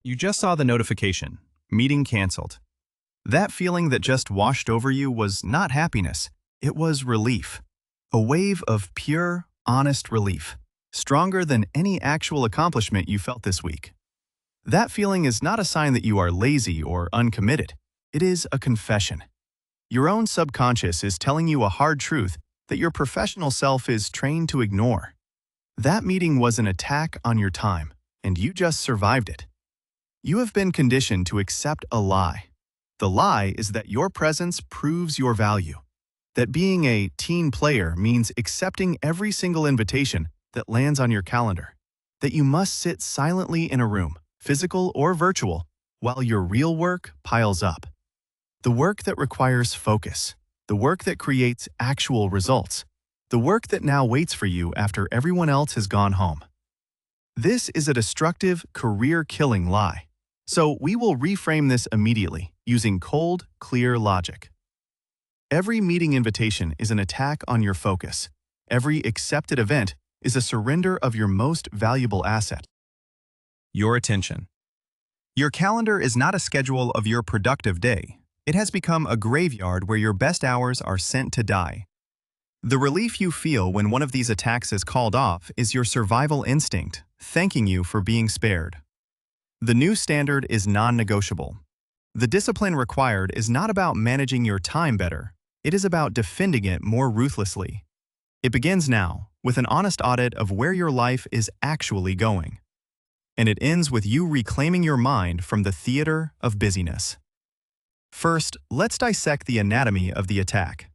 You just saw the notification, meeting canceled. That feeling that just washed over you was not happiness, it was relief. A wave of pure, honest relief, stronger than any actual accomplishment you felt this week. That feeling is not a sign that you are lazy or uncommitted. It is a confession. Your own subconscious is telling you a hard truth that your professional self is trained to ignore. That meeting was an attack on your time, and you just survived it. You have been conditioned to accept a lie. The lie is that your presence proves your value. That being a team player means accepting every single invitation that lands on your calendar. That you must sit silently in a room, physical or virtual, while your real work piles up. The work that requires focus. The work that creates actual results. The work that now waits for you after everyone else has gone home. This is a destructive, career-killing lie. So we will reframe this immediately, using cold, clear logic. Every meeting invitation is an attack on your focus. Every accepted event is a surrender of your most valuable asset. Your attention. Your calendar is not a schedule of your productive day. It has become a graveyard where your best hours are sent to die. The relief you feel when one of these attacks is called off is your survival instinct, thanking you for being spared. The new standard is non-negotiable. The discipline required is not about managing your time better. It is about defending it more ruthlessly. It begins now, with an honest audit of where your life is actually going. And it ends with you reclaiming your mind from the theater of busyness. First, let's dissect the anatomy of the attack.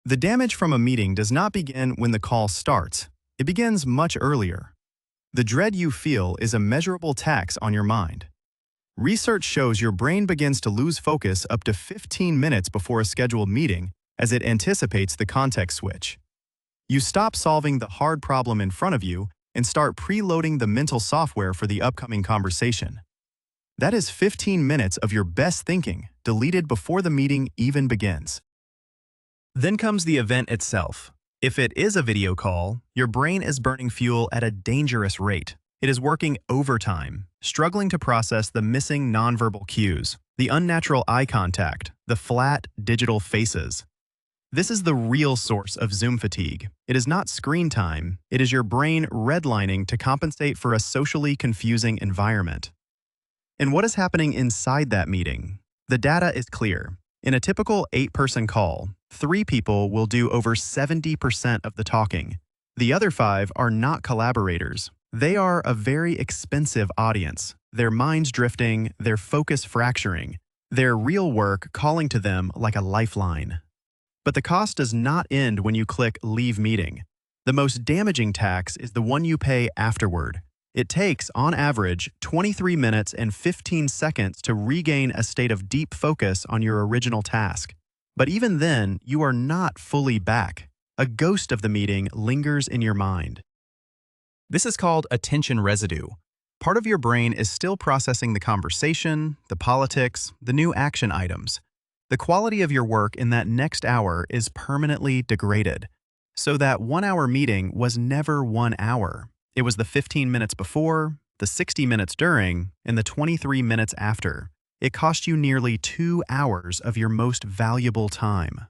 The damage from a meeting does not begin when the call starts. It begins much earlier. The dread you feel is a measurable tax on your mind. Research shows your brain begins to lose focus up to 15 minutes before a scheduled meeting as it anticipates the context switch. You stop solving the hard problem in front of you and start preloading the mental software for the upcoming conversation. That is 15 minutes of your best thinking deleted before the meeting even begins. Then comes the event itself. If it is a video call, your brain is burning fuel at a dangerous rate. It is working overtime, struggling to process the missing nonverbal cues, the unnatural eye contact, the flat digital faces. This is the real source of Zoom fatigue. It is not screen time. It is your brain redlining to compensate for a socially confusing environment. And what is happening inside that meeting? The data is clear. In a typical 8-person call, 3 people will do over 70% of the talking. The other 5 are not collaborators. They are a very expensive audience, their minds drifting, their focus fracturing, their real work calling to them like a lifeline. But the cost does not end when you click Leave Meeting. The most damaging tax is the one you pay afterward. It takes, on average, 23 minutes and 15 seconds to regain a state of deep focus on your original task. But even then, you are not fully back. A ghost of the meeting lingers in your mind. This is called attention residue. Part of your brain is still processing the conversation, the politics, the new action items. The quality of your work in that next hour is permanently degraded. So that 1-hour meeting was never 1 hour. It was the 15 minutes before, the 60 minutes during, and the 23 minutes after. It cost you nearly 2 hours of your most valuable time.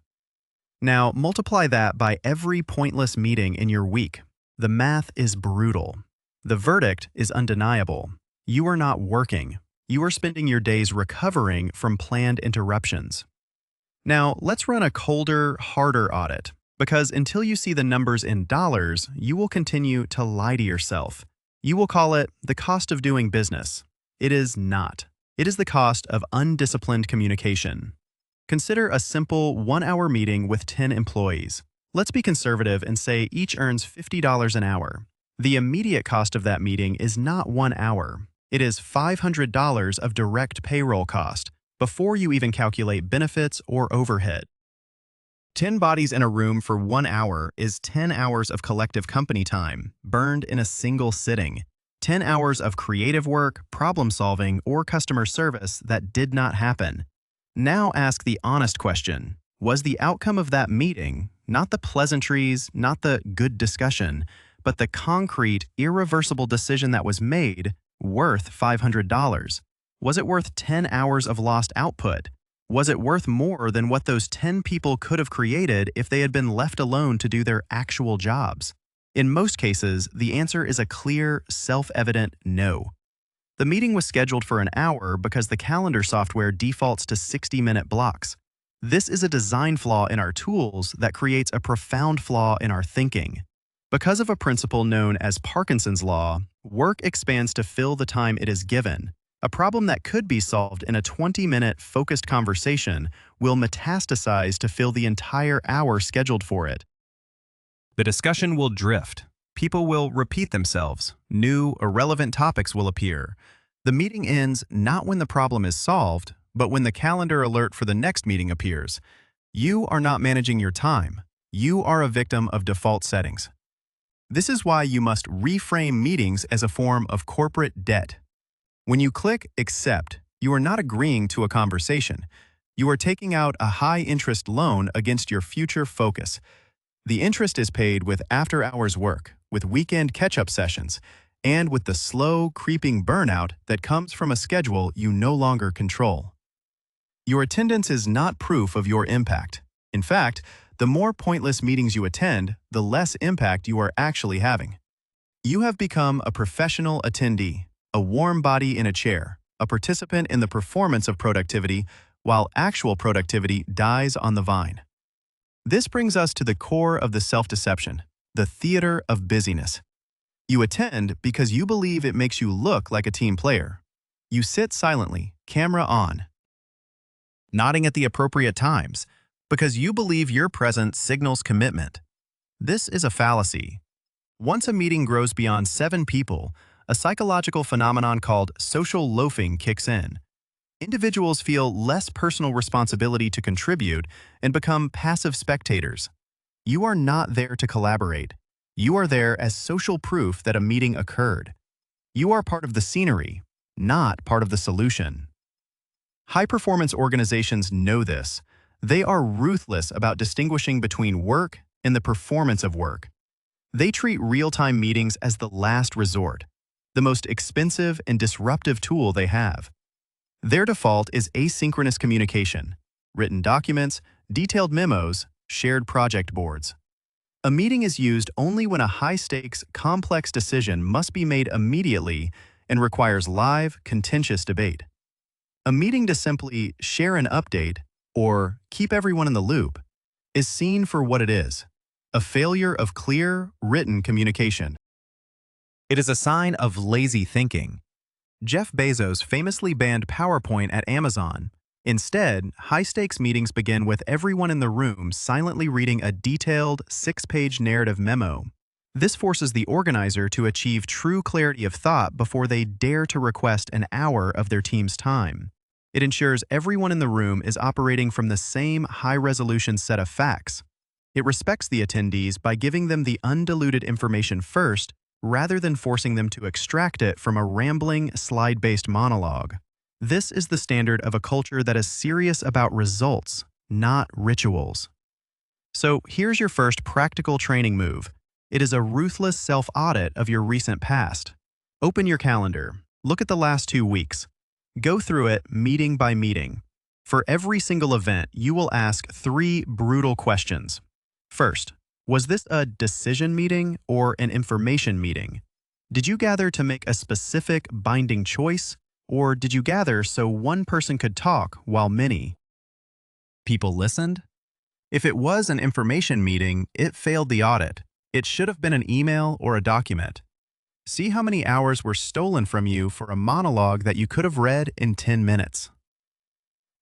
Now, multiply that by every pointless meeting in your week. The math is brutal. The verdict is undeniable. You are not working. You are spending your days recovering from planned interruptions. Now, let's run a colder, harder audit. Because until you see the numbers in dollars, you will continue to lie to yourself. You will call it the cost of doing business. It is not. It is the cost of undisciplined communication. Consider a simple 1-hour meeting with 10 employees. Let's be conservative and say each earns $50 an hour. The immediate cost of that meeting is not 1 hour. It is $500 of direct payroll cost before you even calculate benefits or overhead. 10 bodies in a room for 1 hour is 10 hours of collective company time, burned in a single sitting. 10 hours of creative work, problem solving, or customer service that did not happen. Now ask the honest question. Was the outcome of that meeting, not the pleasantries, not the good discussion, but the concrete, irreversible decision that was made, Worth $500? Was it worth 10 hours of lost output? Was it worth more than what those 10 people could have created if they had been left alone to do their actual jobs? In most cases, the answer is a clear, self-evident no. The meeting was scheduled for an hour because the calendar software defaults to 60-minute blocks. This is a design flaw in our tools that creates a profound flaw in our thinking. Because of a principle known as Parkinson's law, work expands to fill the time it is given. A problem that could be solved in a 20-minute focused conversation will metastasize to fill the entire hour scheduled for it. The discussion will drift. People will repeat themselves. New, irrelevant topics will appear. The meeting ends not when the problem is solved, but when the calendar alert for the next meeting appears. You are not managing your time. You are a victim of default settings. This is why you must reframe meetings as a form of corporate debt. When you click Accept, you are not agreeing to a conversation. You are taking out a high-interest loan against your future focus. The interest is paid with after-hours work, with weekend catch-up sessions, and with the slow, creeping burnout that comes from a schedule you no longer control. Your attendance is not proof of your impact. In fact, the more pointless meetings you attend, the less impact you are actually having. You have become a professional attendee, a warm body in a chair, a participant in the performance of productivity, while actual productivity dies on the vine. This brings us to the core of the self-deception, the theater of busyness. You attend because you believe it makes you look like a team player. You sit silently, camera on, nodding at the appropriate times, because you believe your presence signals commitment. This is a fallacy. Once a meeting grows beyond 7 people, a psychological phenomenon called social loafing kicks in. Individuals feel less personal responsibility to contribute and become passive spectators. You are not there to collaborate. You are there as social proof that a meeting occurred. You are part of the scenery, not part of the solution. High-performance organizations know this. They are ruthless about distinguishing between work and the performance of work. They treat real-time meetings as the last resort, the most expensive and disruptive tool they have. Their default is asynchronous communication, written documents, detailed memos, shared project boards. A meeting is used only when a high-stakes, complex decision must be made immediately and requires live, contentious debate. A meeting to simply share an update or keep everyone in the loop is seen for what it is, a failure of clear, written communication. It is a sign of lazy thinking. Jeff Bezos famously banned PowerPoint at Amazon. Instead, high-stakes meetings begin with everyone in the room silently reading a detailed 6-page narrative memo. This forces the organizer to achieve true clarity of thought before they dare to request an hour of their team's time. It ensures everyone in the room is operating from the same high-resolution set of facts. It respects the attendees by giving them the undiluted information first, rather than forcing them to extract it from a rambling, slide-based monologue. This is the standard of a culture that is serious about results, not rituals. So here's your first practical training move. It is a ruthless self-audit of your recent past. Open your calendar. Look at the last 2 weeks. Go through it meeting by meeting. For every single event, you will ask 3 brutal questions. First, was this a decision meeting or an information meeting? Did you gather to make a specific binding choice, or did you gather so one person could talk while many people listened? If it was an information meeting, it failed the audit. It should have been an email or a document. See how many hours were stolen from you for a monologue that you could have read in 10 minutes.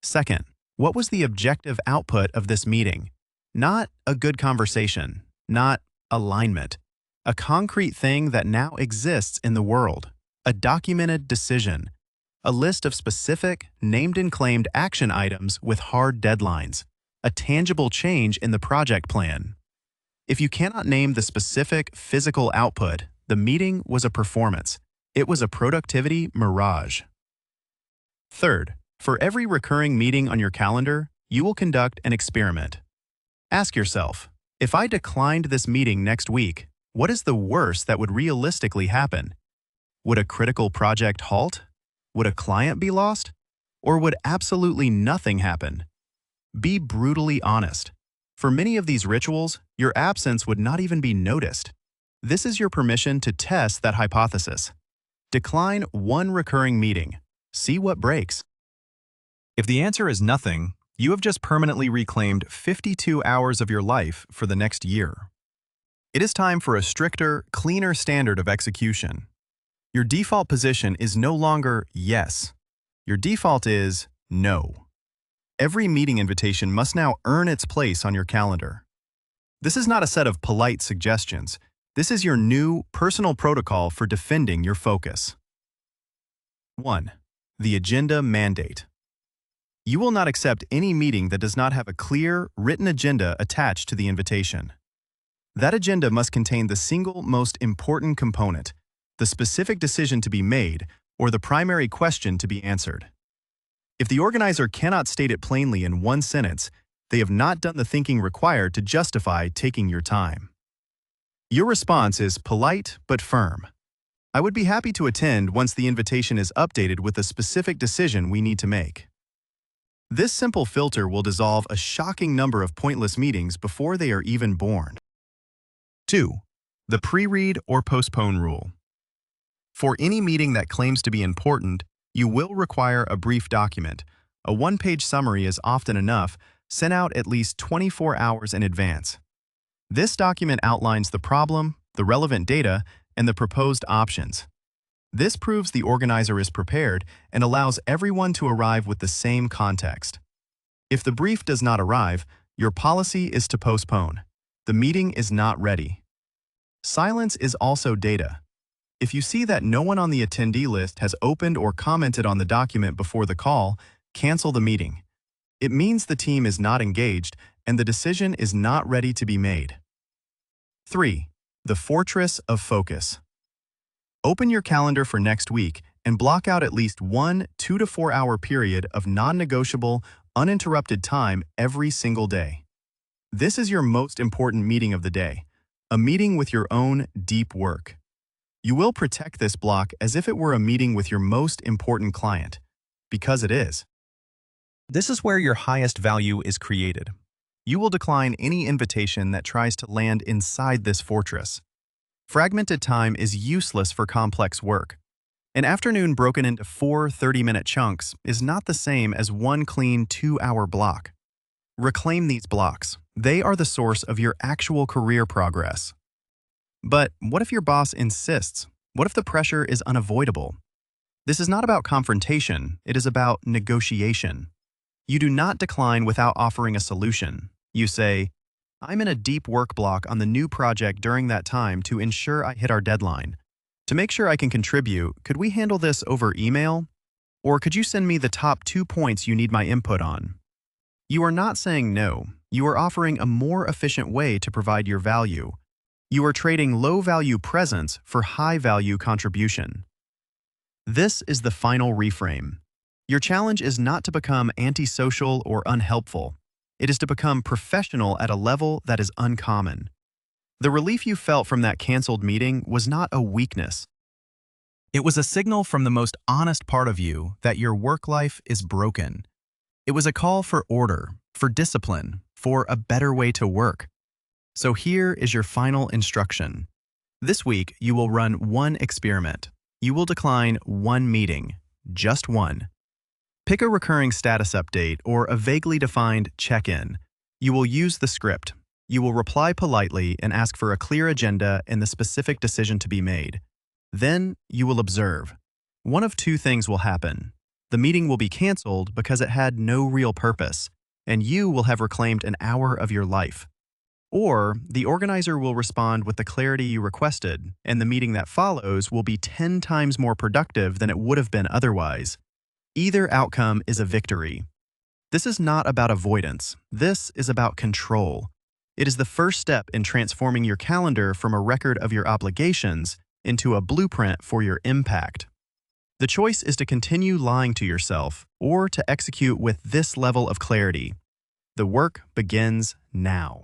Second, what was the objective output of this meeting? Not a good conversation, not alignment. A concrete thing that now exists in the world. A documented decision. A list of specific, named and claimed action items with hard deadlines. A tangible change in the project plan. If you cannot name the specific physical output, the meeting was a performance. It was a productivity mirage. Third, for every recurring meeting on your calendar, you will conduct an experiment. Ask yourself, if I declined this meeting next week, what is the worst that would realistically happen? Would a critical project halt? Would a client be lost? Or would absolutely nothing happen? Be brutally honest. For many of these rituals, your absence would not even be noticed. This is your permission to test that hypothesis. Decline one recurring meeting. See what breaks. If the answer is nothing, you have just permanently reclaimed 52 hours of your life for the next year. It is time for a stricter, cleaner standard of execution. Your default position is no longer yes. Your default is no. Every meeting invitation must now earn its place on your calendar. This is not a set of polite suggestions. This is your new personal protocol for defending your focus. 1. The agenda mandate. You will not accept any meeting that does not have a clear, written agenda attached to the invitation. That agenda must contain the single most important component, the specific decision to be made, or the primary question to be answered. If the organizer cannot state it plainly in one sentence, they have not done the thinking required to justify taking your time. Your response is polite but firm. I would be happy to attend once the invitation is updated with a specific decision we need to make. This simple filter will dissolve a shocking number of pointless meetings before they are even born. 2. The pre-read or postpone rule. For any meeting that claims to be important, you will require a brief document. A one-page summary is often enough, sent out at least 24 hours in advance. This document outlines the problem, the relevant data, and the proposed options. This proves the organizer is prepared and allows everyone to arrive with the same context. If the brief does not arrive, your policy is to postpone. The meeting is not ready. Silence is also data. If you see that no one on the attendee list has opened or commented on the document before the call, cancel the meeting. It means the team is not engaged and the decision is not ready to be made. 3. The fortress of focus. Open your calendar for next week and block out at least one 2 to 4 hour period of non-negotiable, uninterrupted time every single day. This is your most important meeting of the day, a meeting with your own deep work. You will protect this block as if it were a meeting with your most important client, because it is. This is where your highest value is created. You will decline any invitation that tries to land inside this fortress. Fragmented time is useless for complex work. An afternoon broken into 4 30-minute chunks is not the same as one clean 2-hour block. Reclaim these blocks. They are the source of your actual career progress. But what if your boss insists? What if the pressure is unavoidable? This is not about confrontation, it is about negotiation. You do not decline without offering a solution. You say, I'm in a deep work block on the new project during that time to ensure I hit our deadline. To make sure I can contribute, could we handle this over email? Or could you send me the top 2 points you need my input on? You are not saying no. You are offering a more efficient way to provide your value. You are trading low-value presence for high-value contribution. This is the final reframe. Your challenge is not to become antisocial or unhelpful. It is to become professional at a level that is uncommon. The relief you felt from that canceled meeting was not a weakness. It was a signal from the most honest part of you that your work life is broken. It was a call for order, for discipline, for a better way to work. So here is your final instruction. This week, you will run one experiment. You will decline one meeting, just one. Pick a recurring status update or a vaguely defined check-in. You will use the script. You will reply politely and ask for a clear agenda and the specific decision to be made. Then you will observe. One of 2 things will happen. The meeting will be canceled because it had no real purpose, and you will have reclaimed an hour of your life. Or the organizer will respond with the clarity you requested, and the meeting that follows will be 10 times more productive than it would have been otherwise. Either outcome is a victory. This is not about avoidance. This is about control. It is the first step in transforming your calendar from a record of your obligations into a blueprint for your impact. The choice is to continue lying to yourself or to execute with this level of clarity. The work begins now.